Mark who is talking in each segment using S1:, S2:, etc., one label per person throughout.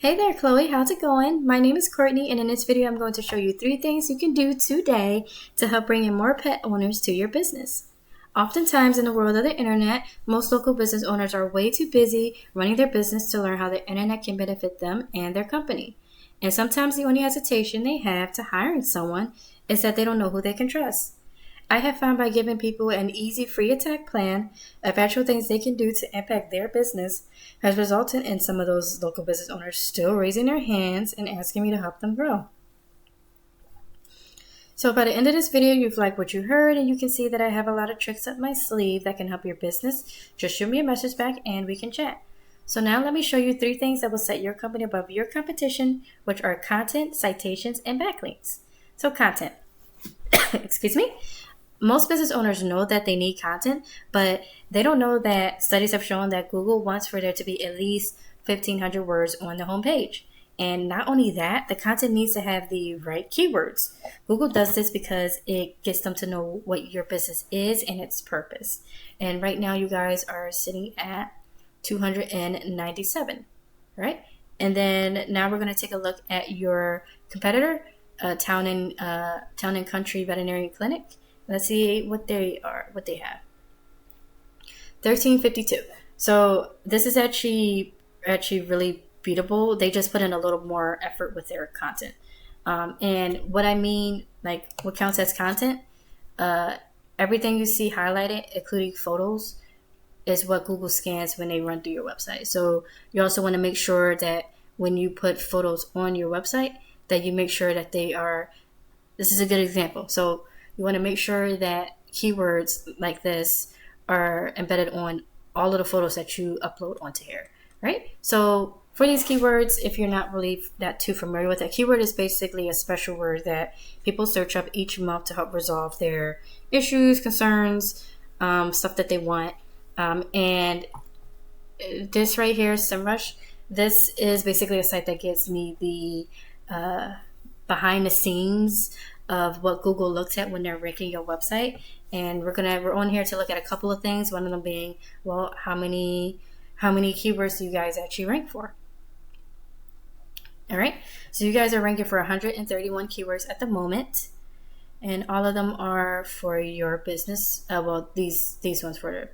S1: Hey there, Chloe. How's it going? My name is Courtney, and in this video, I'm going to show you 3 things you can do today to help bring in more pet owners to your business. Oftentimes, in the world of the internet, most local business owners are way too busy running their business to learn how the internet can benefit them and their company. And sometimes the only hesitation they have to hiring someone is that they don't know who they can trust. I have found by giving people an easy free attack plan of actual things they can do to impact their business has resulted in some of those local business owners still raising their hands and asking me to help them grow. So by the end of this video, you've liked what you heard, and you can see that I have a lot of tricks up my sleeve that can help your business. Just shoot me a message back and we can chat. So now let me show you 3 things that will set your company above your competition, which are content, citations, and backlinks. So content. Excuse me. Most business owners know that they need content, but they don't know that studies have shown that Google wants for there to be at least 1,500 words on the homepage. And not only that, the content needs to have the right keywords. Google does this because it gets them to know what your business is and its purpose. And right now you guys are sitting at 297, right? And then now we're going to take a look at your competitor, Town and Country Veterinary Clinic. Let's see what they have. 1352. So this is actually really beatable. They just put in a little more effort with their content. And what I mean, like what counts as content, everything you see highlighted, including photos, is what Google scans when they run through your website. So you also want to make sure that when you put photos on your website, that you make sure that they are, this is a good example. So you want to make sure that keywords like this are embedded on all of the photos that you upload onto here, right? So for these keywords, if you're not really that too familiar with it, keyword is basically a special word that people search up each month to help resolve their issues, concerns, stuff that they want. And this right here, SEMrush, this is basically a site that gives me the behind the scenes of what Google looks at when they're ranking your website. And we're on here to look at a couple of things. One of them being, well, how many keywords do you guys actually rank for? All right, so you guys are ranking for 131 keywords at the moment, and all of them are for your business. Well, these ones are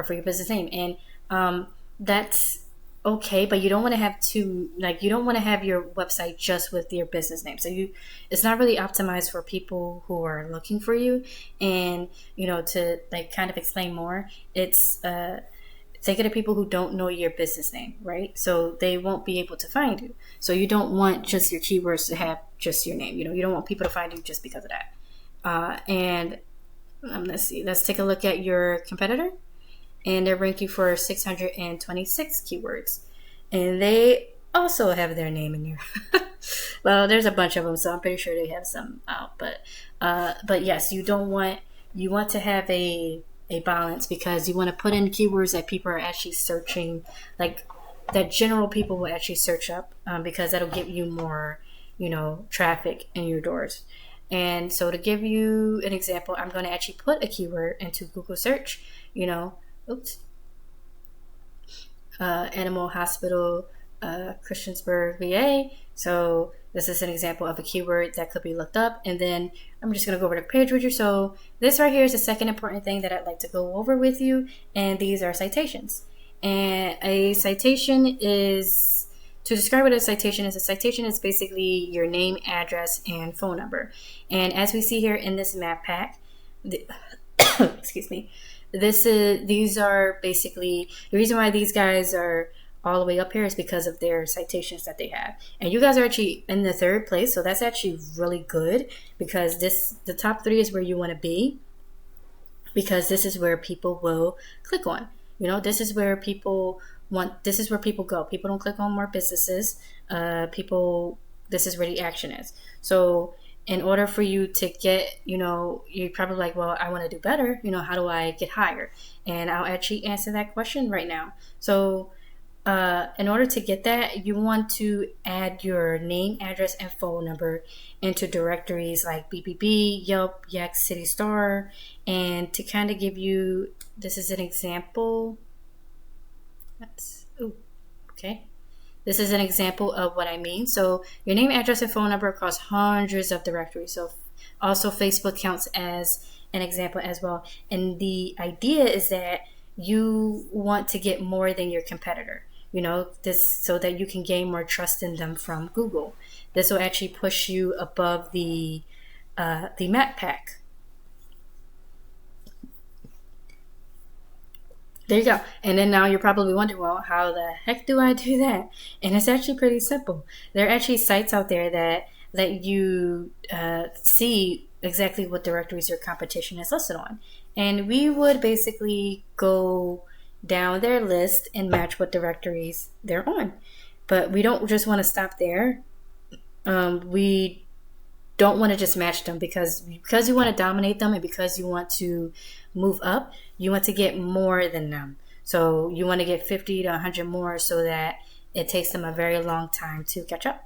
S1: for your business name, and that's okay, but you don't want to have you don't want to have your website just with your business name. So it's not really optimized for people who are looking for you. And to kind of explain more, it's think of the people who don't know your business name, right? So they won't be able to find you. So you don't want just your keywords to have just your name. You don't want people to find you just because of that. And let's see, let's take a look at your competitor. And they're ranking for 626 keywords. And they also have their name in here. Well, there's a bunch of them, so I'm pretty sure they have some out. But yes, you want to have a balance, because you want to put in keywords that people are actually searching, like that general people will actually search up, because that'll give you more, traffic in your doors. And so to give you an example, I'm going to actually put a keyword into Google search, animal hospital, Christiansburg, VA. So this is an example of a keyword that could be looked up. And then I'm just going to go over the page with you. So this right here is the second important thing that I'd like to go over with you. And these are citations. And a citation is, to describe what a citation is basically your name, address, and phone number. And as we see here in this map pack, excuse me, these are basically, the reason why these guys are all the way up here is because of their citations that they have. And you guys are actually in the 3rd place, so that's actually really good, because the top 3 is where you want to be, because this is where people will click on. This is where people go. People don't click on more businesses. This is where the action is. So in order for you to get, you're probably like, well, I want to do better. How do I get higher? And I'll actually answer that question right now. So in order to get that, you want to add your name, address, and phone number into directories like BBB, Yelp, Yak, City Star. And to kind of give you, this is an example. Okay. This is an example of what I mean. So your name, address, and phone number across hundreds of directories. So also Facebook counts as an example as well. And the idea is that you want to get more than your competitor. This so that you can gain more trust in them from Google. This will actually push you above the map pack. There you go. And then now you're probably wondering, well, how the heck do I do that? And it's actually pretty simple. There are actually sites out there that let you see exactly what directories your competition is listed on. And we would basically go down their list and match what directories they're on. But we don't just want to stop there. We don't want to just match them because you want to dominate them, and because you want to move up, you want to get more than them. So you want to get 50 to 100 more so that it takes them a very long time to catch up.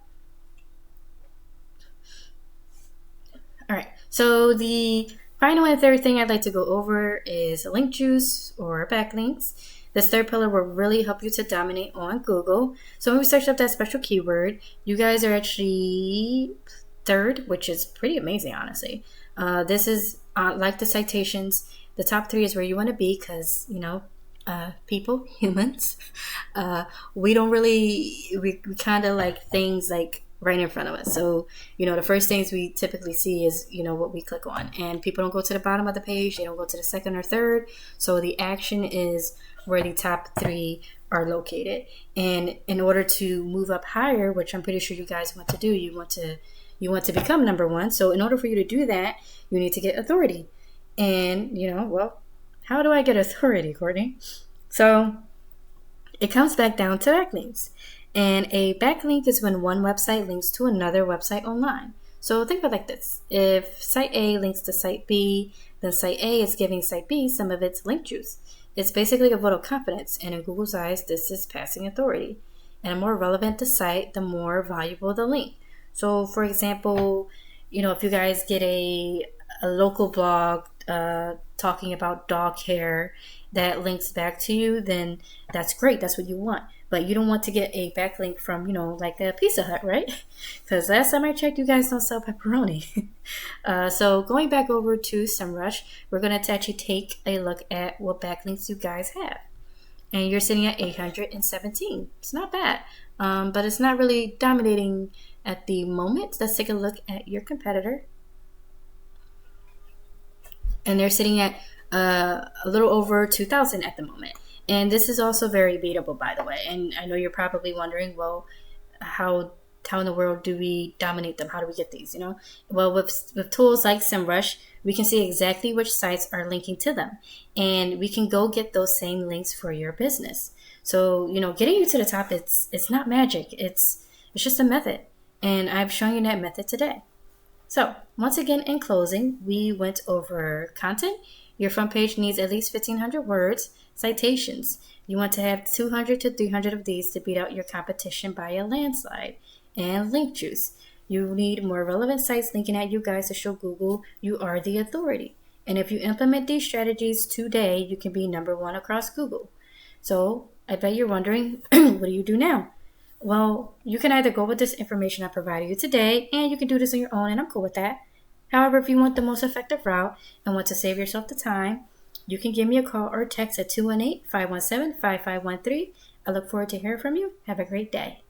S1: All right, so the final and third thing I'd like to go over is link juice or backlinks. This third pillar will really help you to dominate on Google. So when we search up that special keyword, you guys are actually third, which is pretty amazing, honestly. This is like the citations. The top 3 is where you want to be because, people, humans, we don't really, we kind of like things like right in front of us. So, the first things we typically see is, what we click on. And people don't go to the bottom of the page. They don't go to the second or third. So the action is where the top 3 are located. And in order to move up higher, which I'm pretty sure you guys want to do, you want to become number 1. So in order for you to do that, you need to get authority. And, well, how do I get authority, Courtney? So it comes back down to backlinks. And a backlink is when one website links to another website online. So think of it like this. If site A links to site B, then site A is giving site B some of its link juice. It's basically a vote of confidence, and in Google's eyes, this is passing authority. And the more relevant the site, the more valuable the link. So, for example, if you guys get a local blog talking about dog hair that links back to you, then that's great. That's what you want. But you don't want to get a backlink from, like a Pizza Hut, right? Because last time I checked, you guys don't sell pepperoni. So going back over to SEMrush, we're going to actually take a look at what backlinks you guys have. And you're sitting at 817. It's not bad, but it's not really dominating at the moment. Let's take a look at your competitor. And they're sitting at a little over 2,000 at the moment. And this is also very beatable, by the way. And I know you're probably wondering, well, how in the world do we dominate them? How do we get these, Well, with tools like SEMrush, we can see exactly which sites are linking to them. And we can go get those same links for your business. So, getting you to the top, it's not magic. It's just a method. And I've shown you that method today. So, once again, in closing, we went over content. Your front page needs at least 1,500 words. Citations. You want to have 200 to 300 of these to beat out your competition by a landslide. And link juice. You need more relevant sites linking at you guys to show Google you are the authority. And if you implement these strategies today, you can be number 1 across Google. So, I bet you're wondering, what do you do now? Well, you can either go with this information I provided you today, and you can do this on your own, and I'm cool with that. However, if you want the most effective route and want to save yourself the time, you can give me a call or text at 218-517-5513. I look forward to hearing from you. Have a great day.